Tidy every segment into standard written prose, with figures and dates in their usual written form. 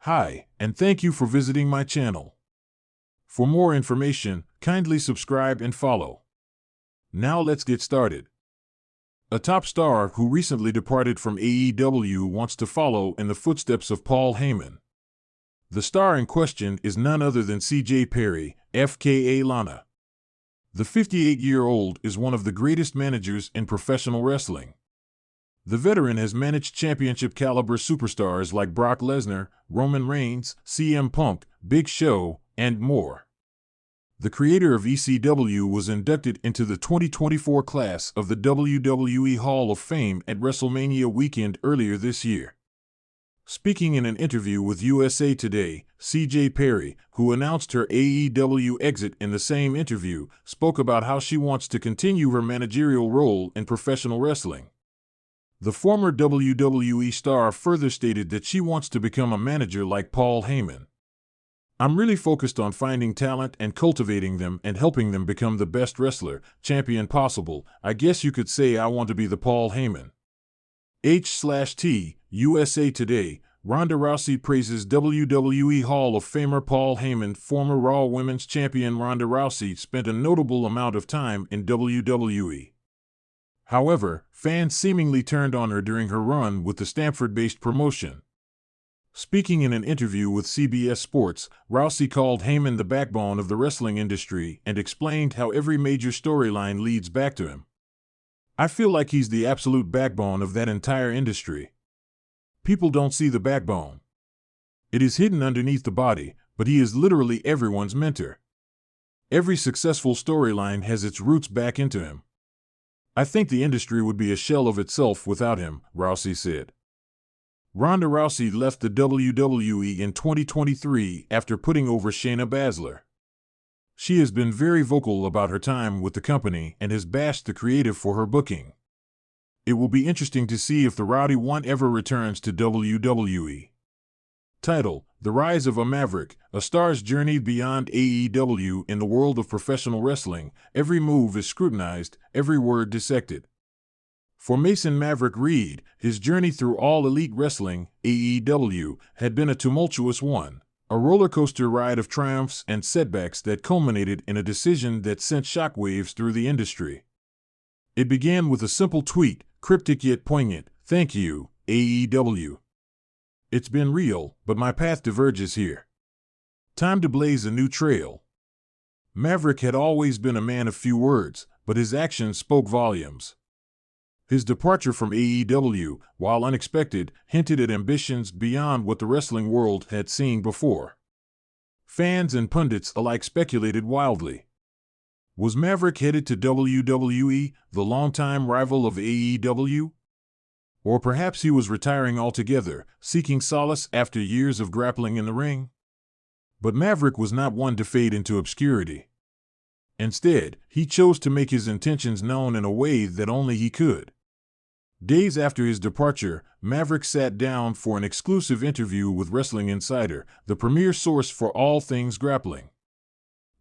Hi, and thank you for visiting my channel. For more information, kindly subscribe and follow. Now let's get started. A top star who recently departed from AEW wants to follow in the footsteps of Paul Heyman. The star in question is none other than CJ Perry, FKA Lana. The 58-year-old is one of the greatest managers in professional wrestling. The veteran has managed championship-caliber superstars like Brock Lesnar, Roman Reigns, CM Punk, Big Show, and more. The creator of ECW was inducted into the 2024 class of the WWE Hall of Fame at WrestleMania weekend earlier this year. Speaking in an interview with USA Today, CJ Perry, who announced her AEW exit in the same interview, spoke about how she wants to continue her managerial role in professional wrestling. The former WWE star further stated that she wants to become a manager like Paul Heyman. "I'm really focused on finding talent and cultivating them and helping them become the best wrestler, champion possible. I guess you could say I want to be the Paul Heyman." H/T, USA Today, Ronda Rousey praises WWE Hall of Famer Paul Heyman. Former Raw Women's Champion Ronda Rousey spent a notable amount of time in WWE. However, fans seemingly turned on her during her run with the Stamford-based promotion. Speaking in an interview with CBS Sports, Rousey called Heyman the backbone of the wrestling industry and explained how every major storyline leads back to him. "I feel like he's the absolute backbone of that entire industry. People don't see the backbone. It is hidden underneath the body, but he is literally everyone's mentor. Every successful storyline has its roots back into him. I think the industry would be a shell of itself without him," Rousey said. Ronda Rousey left the WWE in 2023 after putting over Shayna Baszler. She has been very vocal about her time with the company and has bashed the creative for her booking. It will be interesting to see if the Rowdy One ever returns to WWE. Title: The Rise of a Maverick, a star's journey beyond AEW in the world of professional wrestling. Every move is scrutinized, every word dissected. For Mason Maverick Reed, his journey through All Elite Wrestling, AEW, had been a tumultuous one, a roller coaster ride of triumphs and setbacks that culminated in a decision that sent shockwaves through the industry. It began with a simple tweet, cryptic yet poignant: "Thank you, AEW. It's been real, but my path diverges here. Time to blaze a new trail." Maverick had always been a man of few words, but his actions spoke volumes. His departure from AEW, while unexpected, hinted at ambitions beyond what the wrestling world had seen before. Fans and pundits alike speculated wildly. Was Maverick headed to WWE, the longtime rival of AEW? Or perhaps he was retiring altogether, seeking solace after years of grappling in the ring? But Maverick was not one to fade into obscurity. Instead, he chose to make his intentions known in a way that only he could. Days after his departure, Maverick sat down for an exclusive interview with Wrestling Insider, the premier source for all things grappling.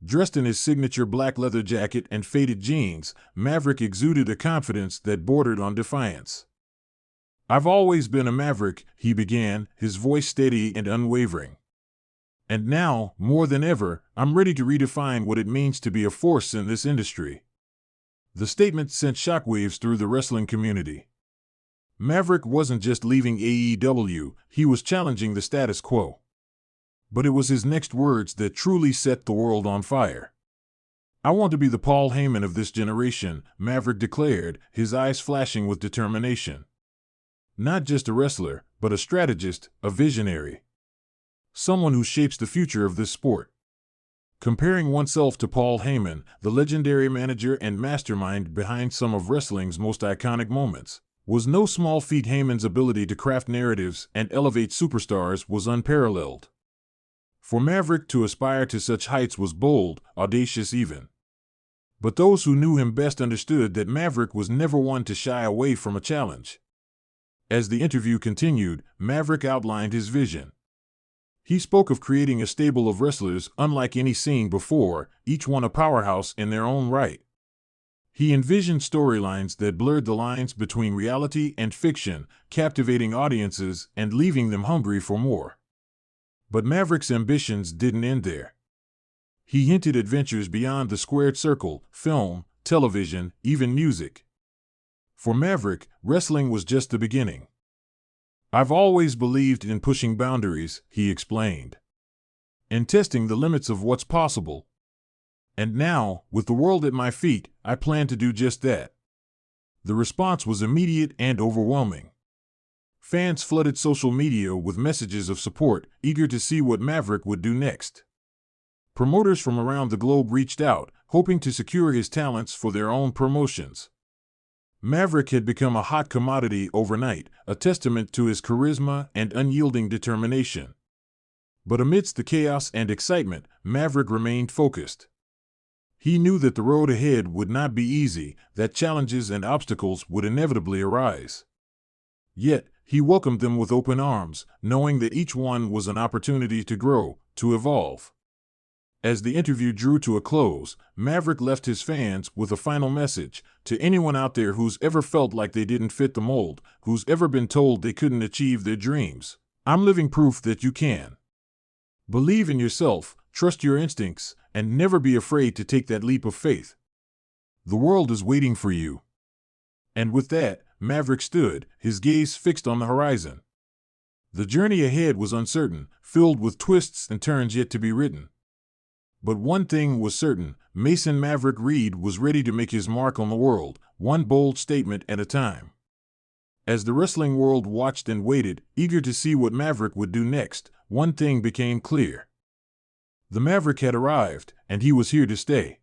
Dressed in his signature black leather jacket and faded jeans, Maverick exuded a confidence that bordered on defiance. "I've always been a Maverick," he began, his voice steady and unwavering. "And now, more than ever, I'm ready to redefine what it means to be a force in this industry." The statement sent shockwaves through the wrestling community. Maverick wasn't just leaving AEW, he was challenging the status quo. But it was his next words that truly set the world on fire. "I want to be the Paul Heyman of this generation," Maverick declared, his eyes flashing with determination. "Not just a wrestler, but a strategist, a visionary. Someone who shapes the future of this sport." Comparing oneself to Paul Heyman, the legendary manager and mastermind behind some of wrestling's most iconic moments, was no small feat. Heyman's ability to craft narratives and elevate superstars was unparalleled. For Maverick to aspire to such heights was bold, audacious even. But those who knew him best understood that Maverick was never one to shy away from a challenge. As the interview continued, Maverick outlined his vision. He spoke of creating a stable of wrestlers unlike any seen before, each one a powerhouse in their own right. He envisioned storylines that blurred the lines between reality and fiction, captivating audiences and leaving them hungry for more. But Maverick's ambitions didn't end there. He hinted adventures beyond the squared circle: film, television, even music. For Maverick, wrestling was just the beginning. "I've always believed in pushing boundaries," he explained, "and testing the limits of what's possible. And now, with the world at my feet, I plan to do just that." The response was immediate and overwhelming. Fans flooded social media with messages of support, eager to see what Maverick would do next. Promoters from around the globe reached out, hoping to secure his talents for their own promotions. Maverick had become a hot commodity overnight, a testament to his charisma and unyielding determination. But amidst the chaos and excitement, Maverick remained focused. He knew that the road ahead would not be easy, that challenges and obstacles would inevitably arise. Yet, he welcomed them with open arms, knowing that each one was an opportunity to grow, to evolve. As the interview drew to a close, Maverick left his fans with a final message: to anyone out there who's ever felt like they didn't fit the mold, who's ever been told they couldn't achieve their dreams, I'm living proof that you can. Believe in yourself, trust your instincts, and never be afraid to take that leap of faith. The world is waiting for you. And with that, Maverick stood, his gaze fixed on the horizon. The journey ahead was uncertain, filled with twists and turns yet to be written. But one thing was certain: Mason Maverick Reed was ready to make his mark on the world, one bold statement at a time. As the wrestling world watched and waited, eager to see what Maverick would do next, one thing became clear. The Maverick had arrived, and he was here to stay.